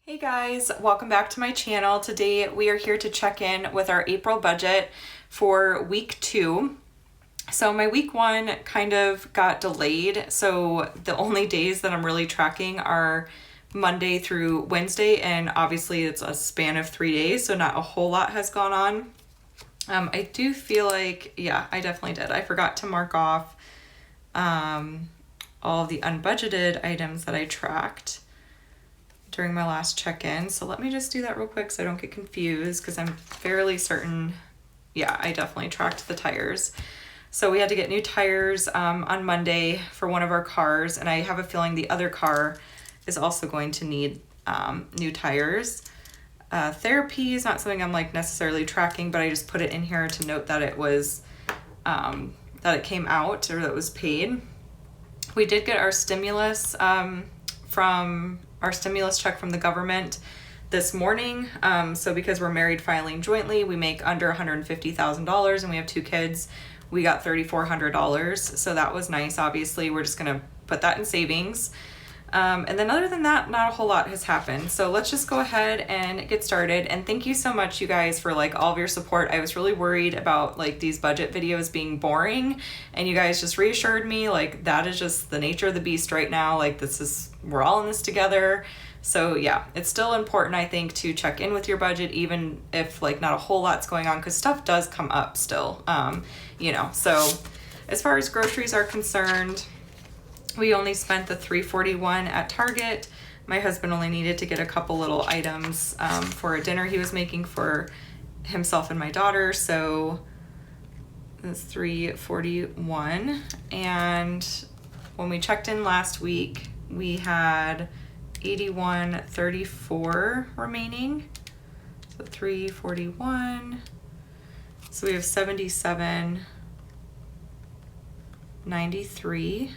Hey guys, welcome back to my channel. Today we are here to check in with our April budget for week 2. So my week 1 kind of got delayed, so the only days that I'm really tracking are Monday through Wednesday, and obviously it's a span of 3 days, so not a whole lot has gone on. I do feel like, yeah, I definitely did. I forgot to mark off all of the unbudgeted items that I tracked during my last check-in. So let me just do that real quick so I don't get confused, because I'm fairly certain, yeah, I definitely tracked the tires. So we had to get new tires on Monday for one of our cars, and I have a feeling the other car is also going to need new tires. Therapy is not something I'm like necessarily tracking, but I just put it in here to note that it was that it came out, or that it was paid. We did get our stimulus from our stimulus check from the government this morning. So because we're married filing jointly, we make under $150,000 and we have 2 kids, we got $3,400. So that was nice. Obviously, we're just gonna put that in savings. And then other than that, not a whole lot has happened. So let's just go ahead and get started. And thank you so much, you guys, for like all of your support. I was really worried about like these budget videos being boring, and you guys just reassured me like that is just the nature of the beast right now. Like we're all in this together. So yeah, it's still important, I think, to check in with your budget, even if like not a whole lot's going on, because stuff does come up still, So as far as groceries are concerned, we only spent the $341 at Target. My husband only needed to get a couple little items for a dinner he was making for himself and my daughter. So that's $341. And when we checked in last week, we had $81.34 remaining. So $341. So we have $77.93.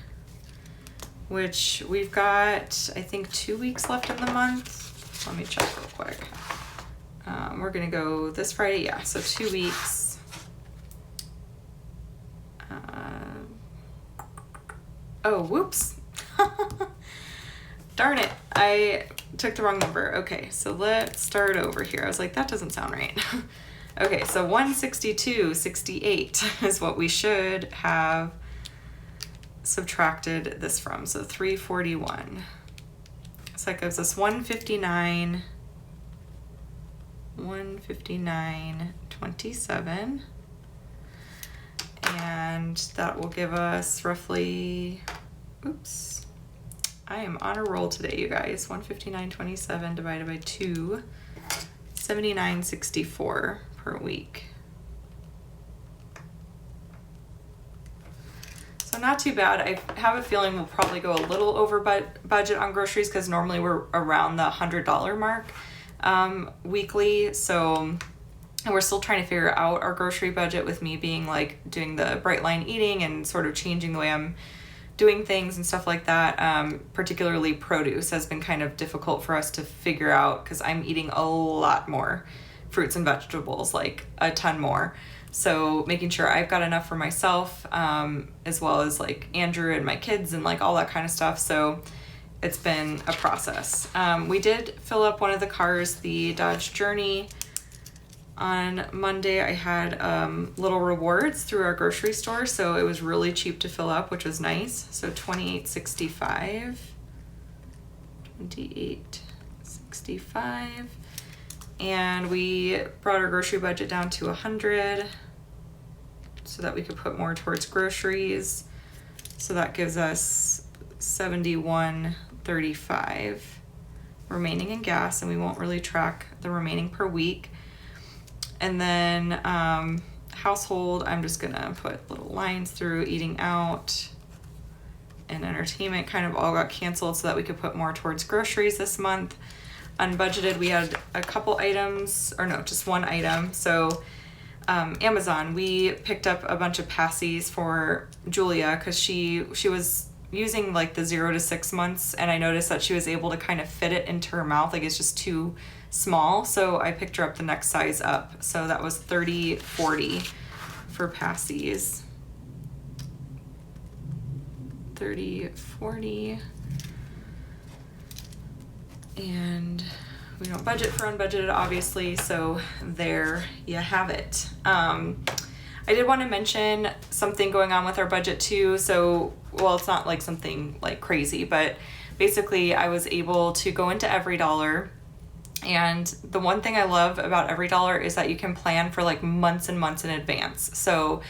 which we've got, I think, 2 weeks left in the month. Let me check real quick. We're gonna go this Friday, yeah, so 2 weeks. Oh, whoops. Darn it, I took the wrong number. Okay, so let's start over here. I was like, that doesn't sound right. Okay, so 162.68 is what we should have subtracted this from. So 341. So that gives us 159.27, and that will give us roughly, oops, I am on a roll today, you guys. 159.27 divided by 2, 79.64 per week. So not too bad. I have a feeling we'll probably go a little over budget on groceries, because normally we're around the $100 mark weekly. So, and we're still trying to figure out our grocery budget, with me being like doing the bright line eating and sort of changing the way I'm doing things and stuff like that. Particularly produce has been kind of difficult for us to figure out, because I'm eating a lot more fruits and vegetables, like a ton more. So making sure I've got enough for myself, as well as like Andrew and my kids and like all that kind of stuff. So it's been a process. We did fill up one of the cars, the Dodge Journey. On Monday, I had little rewards through our grocery store, so it was really cheap to fill up, which was nice. So $28.65. $28.65. And we brought our grocery budget down to $100 so that we could put more towards groceries. So that gives us $71.35 remaining in gas, and we won't really track the remaining per week. And then household, I'm just gonna put little lines through. Eating out and entertainment kind of all got canceled so that we could put more towards groceries this month. Unbudgeted, we had a couple items, or no, just one item. So Amazon, we picked up a bunch of passies for Julia, because she was using like the 0 to 6 months, and I noticed that she was able to kind of fit it into her mouth, like it's just too small. So I picked her up the next size up. So that was $30.40 for passies. $30.40. And We don't budget for unbudgeted, obviously, so there you have it. I did want to mention something going on with our budget too. So, well, it's not like something like crazy, but basically I was able to go into EVERYDOLLAR. And the one thing I love about EVERYDOLLAR is that you can plan for like months and months in advance. So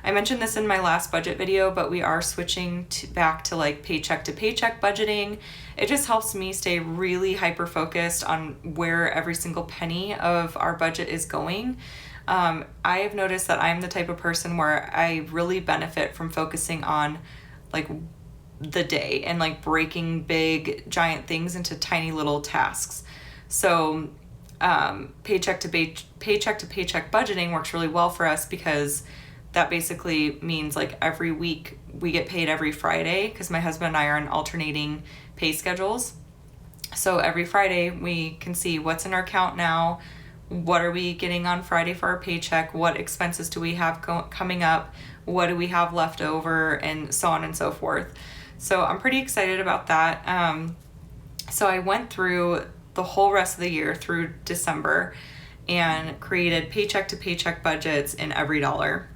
I mentioned this in my last budget video, but we are switching back to like paycheck to paycheck budgeting. It just helps me stay really hyper focused on where every single penny of our budget is going. I have noticed that I'm the type of person where I really benefit from focusing on like the day and like breaking big giant things into tiny little tasks. So paycheck to paycheck budgeting works really well for us because that basically means like every week we get paid every Friday because my husband and I are on alternating pay schedules. So every Friday we can see what's in our account now, what are we getting on Friday for our paycheck, what expenses do we have coming up, what do we have left over, and so on and so forth. So I'm pretty excited about that. So I went through the whole rest of the year through December and created paycheck to paycheck budgets in EVERYDOLLAR.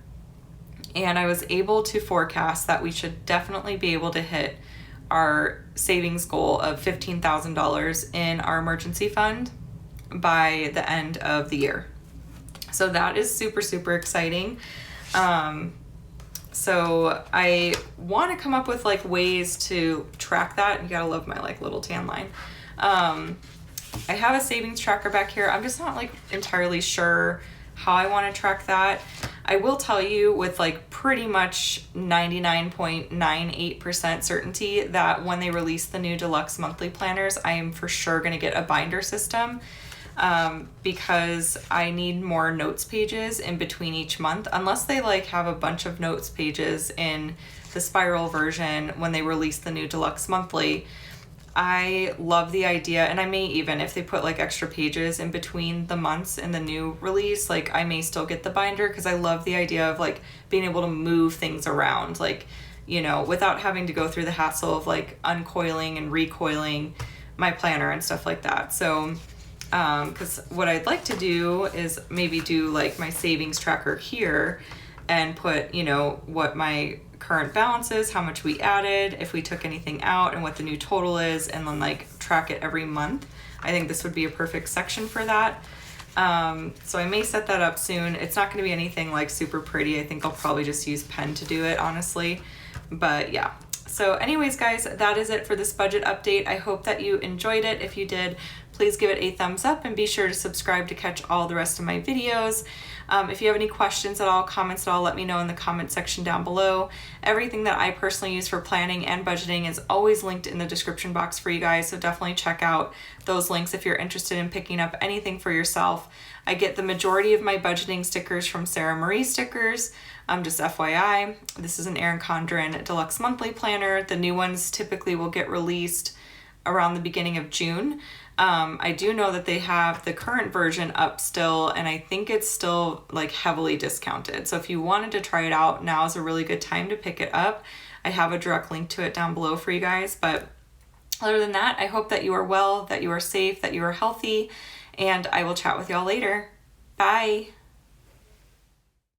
And I was able to forecast that we should definitely be able to hit our savings goal of $15,000 in our emergency fund by the end of the year. So that is super, super exciting. So I want to come up with like ways to track that. You gotta love my like little tan line. I have a savings tracker back here. I'm just not like entirely sure how I want to track that. I will tell you with like pretty much 99.98% certainty that when they release the new deluxe monthly planners, I am for sure going to get a binder system because I need more notes pages in between each month, unless they like have a bunch of notes pages in the spiral version when they release the new deluxe monthly. I love the idea, and I may even, if they put like extra pages in between the months in the new release, like I may still get the binder because I love the idea of like being able to move things around, like, you know, without having to go through the hassle of like uncoiling and recoiling my planner and stuff like that. So, because what I'd like to do is maybe do like my savings tracker here and put, you know, what my current balance is, how much we added, if we took anything out, and what the new total is, and then like track it every month. I think this would be a perfect section for that. So I may set that up soon. It's not going to be anything like super pretty. I think I'll probably just use pen to do it, honestly. But yeah. So anyways, guys, that is it for this budget update. I hope that you enjoyed it. If you did, please give it a thumbs up and be sure to subscribe to catch all the rest of my videos. If you have any questions at all, comments at all, let me know in the comment section down below. Everything that I personally use for planning and budgeting is always linked in the description box for you guys, so definitely check out those links if you're interested in picking up anything for yourself. I get the majority of my budgeting stickers from Sara Marie Stickers. Just FYI, this is an Erin Condren Deluxe monthly planner. The new ones typically will get released around the beginning of June. I do know that they have the current version up still, and I think it's still like heavily discounted. So if you wanted to try it out, now is a really good time to pick it up. I have a direct link to it down below for you guys. But other than that, I hope that you are well, that you are safe, that you are healthy, and I will chat with y'all later. Bye.